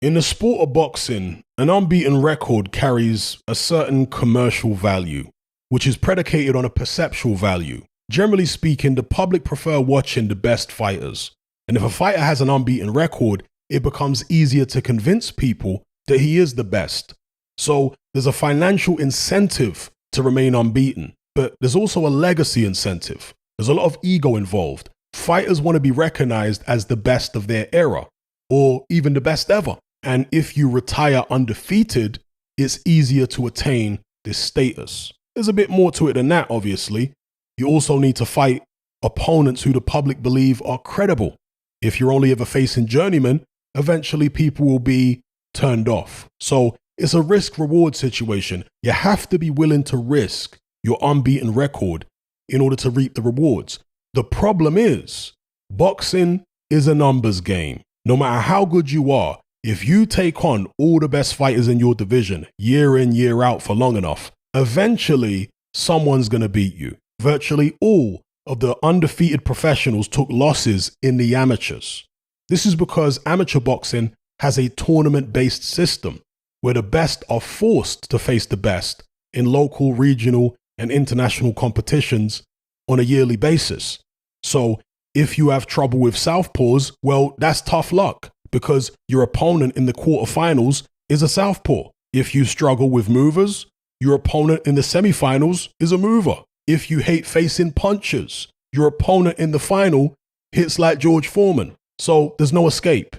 In the sport of boxing, an unbeaten record carries a certain commercial value, which is predicated on a perceptual value. Generally speaking, the public prefer watching the best fighters. And if a fighter has an unbeaten record, it becomes easier to convince people that he is the best. So there's a financial incentive to remain unbeaten, but there's also a legacy incentive. There's a lot of ego involved. Fighters want to be recognized as the best of their era, or even the best ever. And if you retire undefeated, it's easier to attain this status. There's a bit more to it than that, obviously. You also need to fight opponents who the public believe are credible. If you're only ever facing journeymen, eventually people will be turned off. So it's a risk-reward situation. You have to be willing to risk your unbeaten record in order to reap the rewards. The problem is, boxing is a numbers game. No matter how good you are, if you take on all the best fighters in your division year in, year out for long enough, eventually someone's going to beat you. Virtually all of the undefeated professionals took losses in the amateurs. This is because amateur boxing has a tournament-based system where the best are forced to face the best in local, regional, and international competitions on a yearly basis. So if you have trouble with southpaws, well, that's tough luck because your opponent in the quarterfinals is a southpaw. If you struggle with movers, your opponent in the semifinals is a mover. If you hate facing punchers, your opponent in the final hits like George Foreman. So there's no escape.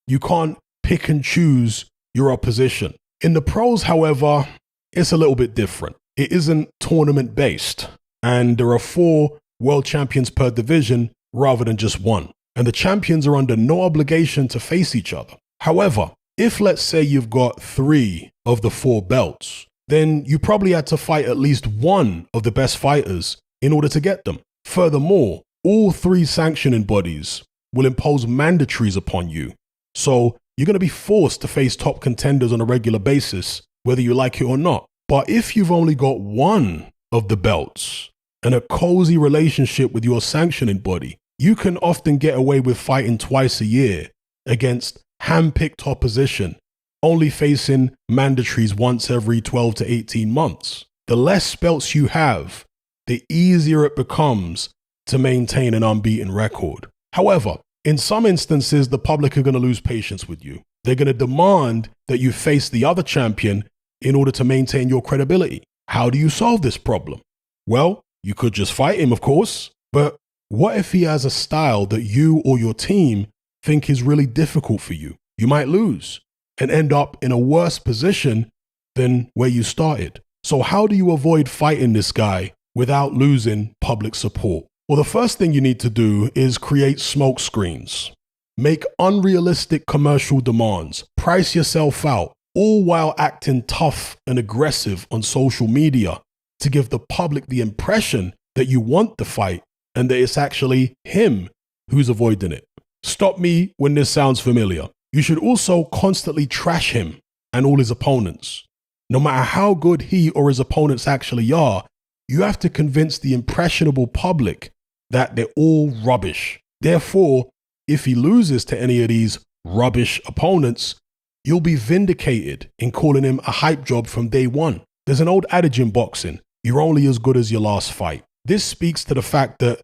You can't pick and choose your opposition. In the pros, however, it's a little bit different. It isn't tournament-based, and there are 4 world champions per division rather than just 1. And the champions are under no obligation to face each other. However, if let's say you've got 3 of the 4 belts, then you probably had to fight at least one of the best fighters in order to get them. Furthermore, all 3 sanctioning bodies will impose mandatories upon you. So you're going to be forced to face top contenders on a regular basis, whether you like it or not. But if you've only got 1 of the belts and a cozy relationship with your sanctioning body, you can often get away with fighting twice a year against hand-picked opposition, only facing mandatories once every 12 to 18 months. The less belts you have, the easier it becomes to maintain an unbeaten record. However, in some instances, the public are going to lose patience with you. They're going to demand that you face the other champion in order to maintain your credibility. How do you solve this problem? Well, you could just fight him, of course, but what if he has a style that you or your team think is really difficult for you? You might lose and end up in a worse position than where you started. So how do you avoid fighting this guy without losing public support? Well, the first thing you need to do is create smoke screens. Make unrealistic commercial demands. Price yourself out, all while acting tough and aggressive on social media to give the public the impression that you want the fight and that it's actually him who's avoiding it. Stop me when this sounds familiar. You should also constantly trash him and all his opponents. No matter how good he or his opponents actually are, you have to convince the impressionable public that they're all rubbish. Therefore, if he loses to any of these rubbish opponents, you'll be vindicated in calling him a hype job from day one. There's an old adage in boxing, you're only as good as your last fight. This speaks to the fact that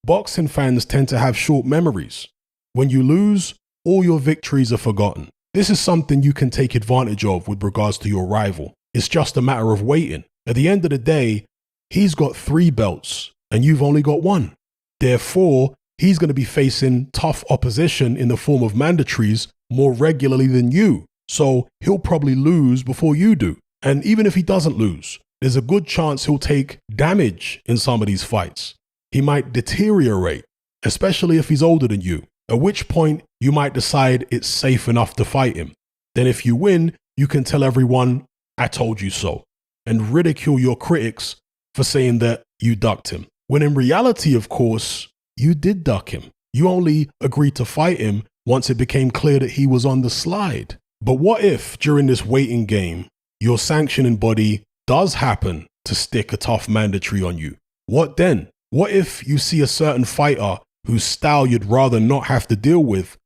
boxing fans tend to have short memories. When you lose, all your victories are forgotten. This is something you can take advantage of with regards to your rival. It's just a matter of waiting. At the end of the day, he's got 3 belts and you've only got 1. Therefore, he's going to be facing tough opposition in the form of mandatories more regularly than you. So he'll probably lose before you do. And even if he doesn't lose, there's a good chance he'll take damage in some of these fights. He might deteriorate, especially if he's older than you, at which point you might decide it's safe enough to fight him. Then if you win, you can tell everyone, I told you so, and ridicule your critics for saying that you ducked him. When in reality, of course, you did duck him. You only agreed to fight him once it became clear that he was on the slide. But what if, during this waiting game, your sanctioning body does happen to stick a tough mandatory on you? What then? What if you see a certain fighter whose style you'd rather not have to deal with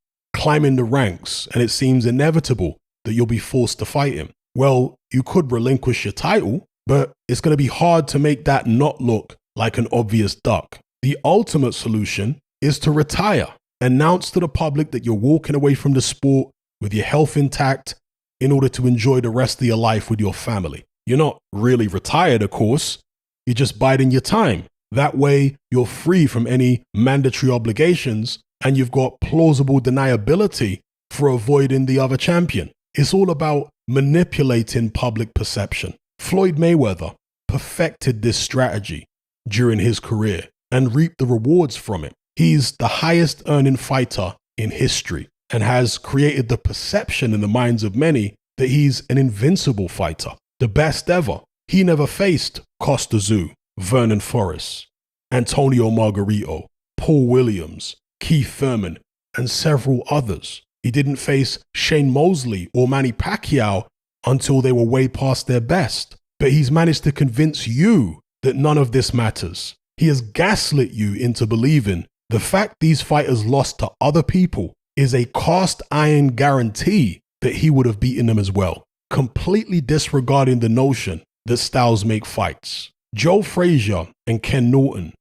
climbing the ranks and it seems inevitable that you'll be forced to fight him. Well, you could relinquish your title, but it's going to be hard to make that not look like an obvious duck. The ultimate solution is to retire. Announce to the public that you're walking away from the sport with your health intact in order to enjoy the rest of your life with your family. You're not really retired, of course. You're just biding your time. That way, you're free from any mandatory obligations and you've got plausible deniability for avoiding the other champion. It's all about manipulating public perception. Floyd Mayweather perfected this strategy during his career and reaped the rewards from it. He's the highest earning fighter in history and has created the perception in the minds of many that he's an invincible fighter, the best ever. He never faced Costa Tszyu, Vernon Forrest, Antonio Margarito, Paul Williams, Keith Thurman, and several others. He didn't face Shane Mosley or Manny Pacquiao until they were way past their best. But he's managed to convince you that none of this matters. He has gaslit you into believing the fact these fighters lost to other people is a cast iron guarantee that he would have beaten them as well, completely disregarding the notion that styles make fights. Joe Frazier and Ken Norton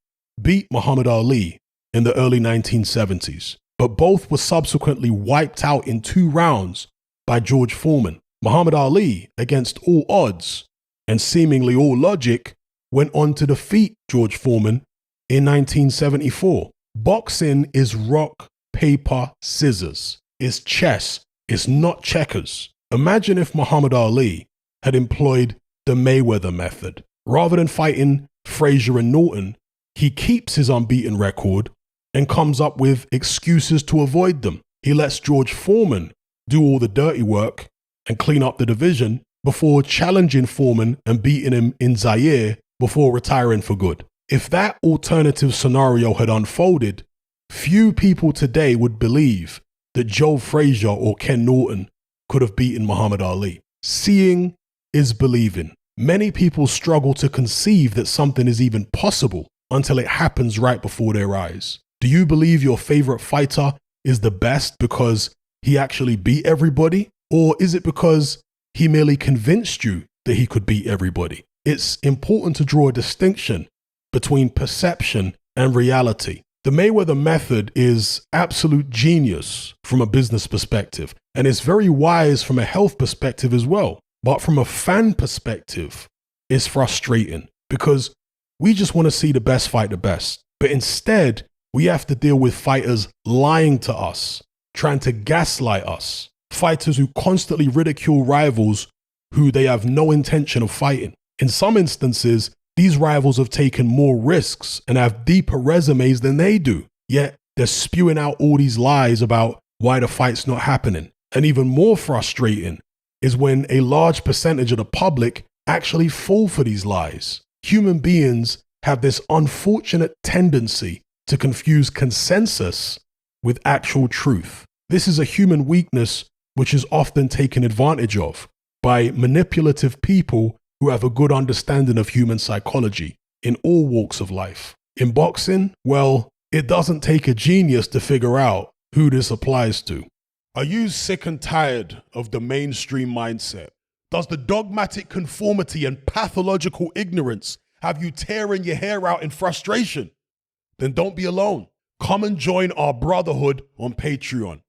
beat Muhammad Ali in the early 1970s, but both were subsequently wiped out in 2 rounds by George Foreman. Muhammad Ali, against all odds and seemingly all logic, went on to defeat George Foreman in 1974. Boxing is rock, paper, scissors. It's chess. It's not checkers. Imagine if Muhammad Ali had employed the Mayweather method. Rather than fighting Frazier and Norton, he keeps his unbeaten record and comes up with excuses to avoid them. He lets George Foreman do all the dirty work and clean up the division before challenging Foreman and beating him in Zaire before retiring for good. If that alternative scenario had unfolded, few people today would believe that Joe Frazier or Ken Norton could have beaten Muhammad Ali. Seeing is believing. Many people struggle to conceive that something is even possible until it happens right before their eyes. Do you believe your favorite fighter is the best because he actually beat everybody? Or is it because he merely convinced you that he could beat everybody? It's important to draw a distinction between perception and reality. The Mayweather method is absolute genius from a business perspective, and it's very wise from a health perspective as well. But from a fan perspective, it's frustrating because we just want to see the best fight the best. But instead, we have to deal with fighters lying to us, trying to gaslight us, fighters who constantly ridicule rivals who they have no intention of fighting. In some instances, these rivals have taken more risks and have deeper resumes than they do, yet they're spewing out all these lies about why the fight's not happening. And even more frustrating is when a large percentage of the public actually fall for these lies. Human beings have this unfortunate tendency to confuse consensus with actual truth. This is a human weakness which is often taken advantage of by manipulative people who have a good understanding of human psychology in all walks of life. In boxing, well, it doesn't take a genius to figure out who this applies to. Are you sick and tired of the mainstream mindset? Does the dogmatic conformity and pathological ignorance have you tearing your hair out in frustration? Then don't be alone. Come and join our brotherhood on Patreon.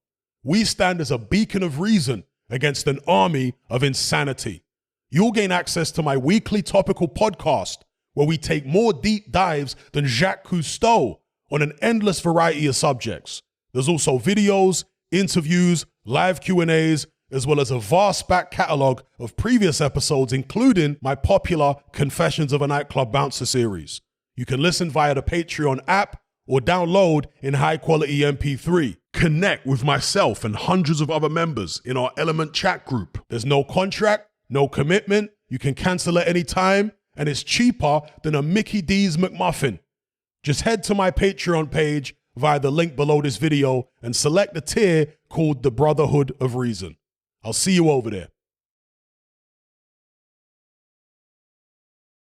We stand as a beacon of reason against an army of insanity. You'll gain access to my weekly topical podcast where we take more deep dives than Jacques Cousteau on an endless variety of subjects. There's also videos, interviews, live Q&As, as well as a vast back catalogue of previous episodes, including my popular Confessions of a Nightclub Bouncer series. You can listen via the Patreon app or download in high-quality MP3. Connect with myself and hundreds of other members in our Element chat group. There's no contract, no commitment, you can cancel at any time, and it's cheaper than a Mickey D's McMuffin. Just head to my Patreon page via the link below this video and select the tier called the Brotherhood of Reason. I'll see you over there.